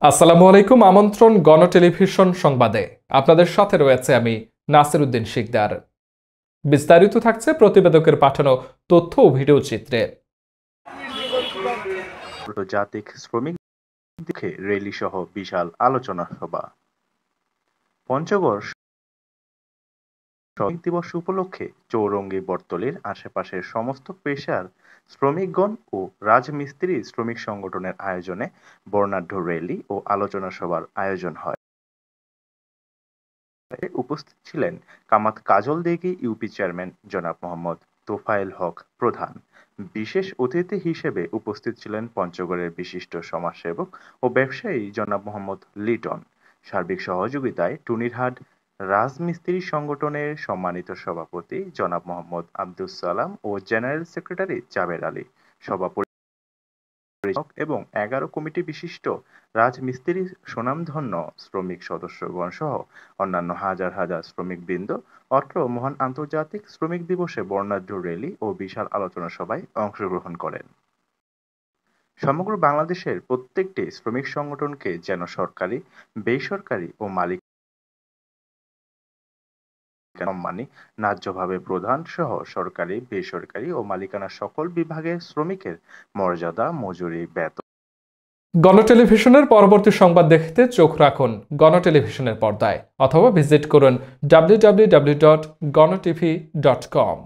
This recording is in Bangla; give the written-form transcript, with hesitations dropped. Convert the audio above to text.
আসসালামু আলাইকুম। আমন্ত্রণ গণ টেলিভিশন সংবাদে। আপনাদের সাথে রয়েছে আমি নাসির উদ্দিন শিকদার। বিস্তারিত থাকছে প্রতিবেদকের পাঠানো তথ্য ও ভিডিও চিত্রে। আন্তর্জাতিক শ্রমিক দিবসে র্যালি সহ বিশাল আলোচনা সভা। পঞ্চগড় শ্রমিক দিবস উপলক্ষে চৌরঙ্গী বটতলীর আশেপাশের সমস্ত পেশার শ্রমিকগণ ও রাজমিস্ত্রি শ্রমিক সংগঠনের আয়োজনে বর্ণাঢ্য র্যালি ও আলোচনা সভার আয়োজন হয়। উপস্থিত ছিলেন কামাত কাজলদিঘি ইউপি চেয়ারম্যান জনাব মোহাম্মদ তোফায়েল হক প্রধান। বিশেষ অতিথি হিসেবে উপস্থিত ছিলেন পঞ্চগড়ের বিশিষ্ট সমাজসেবক ও ব্যবসায়ী জনাব মোহাম্মদ লিটন। সার্বিক সহযোগিতায় টুনিরহাট রাজমিস্ত্রি সংগঠনের সম্মানিত সভাপতি জনাব মোহাম্মদ আব্দুস সালাম ও জেনারেল সেক্রেটারি জাবের আলী, সভাপতি এবং 11 কমিটি বিশিষ্ট রাজমিস্ত্রি সুনামধন্য শ্রমিক সদস্যগণ সহ অন্যান্য হাজার হাজার শ্রমিকবৃন্দ অত্র মহান আন্তর্জাতিক শ্রমিক দিবসে বর্ণাঢ্য র্যালি ও বিশাল আলোচনা সভায় অংশগ্রহণ করেন। সমগ্র বাংলাদেশের প্রত্যেকটি শ্রমিক সংগঠনকে যেন সরকারি, বেসরকারি ও মালিক সম্মানী ন্যায্যভাবে প্রদান সহ সরকারি, বেসরকারি ও মালিকানা সকল বিভাগের শ্রমিকের মর্যাদা, মজুরি, বেতন। গণ টেলিভিশনের পরবর্তী সংবাদ দেখতে চোখ রাখুন গণ টেলিভিশনের পর্দায় অথবা ভিজিট করুন www.gonotv.com।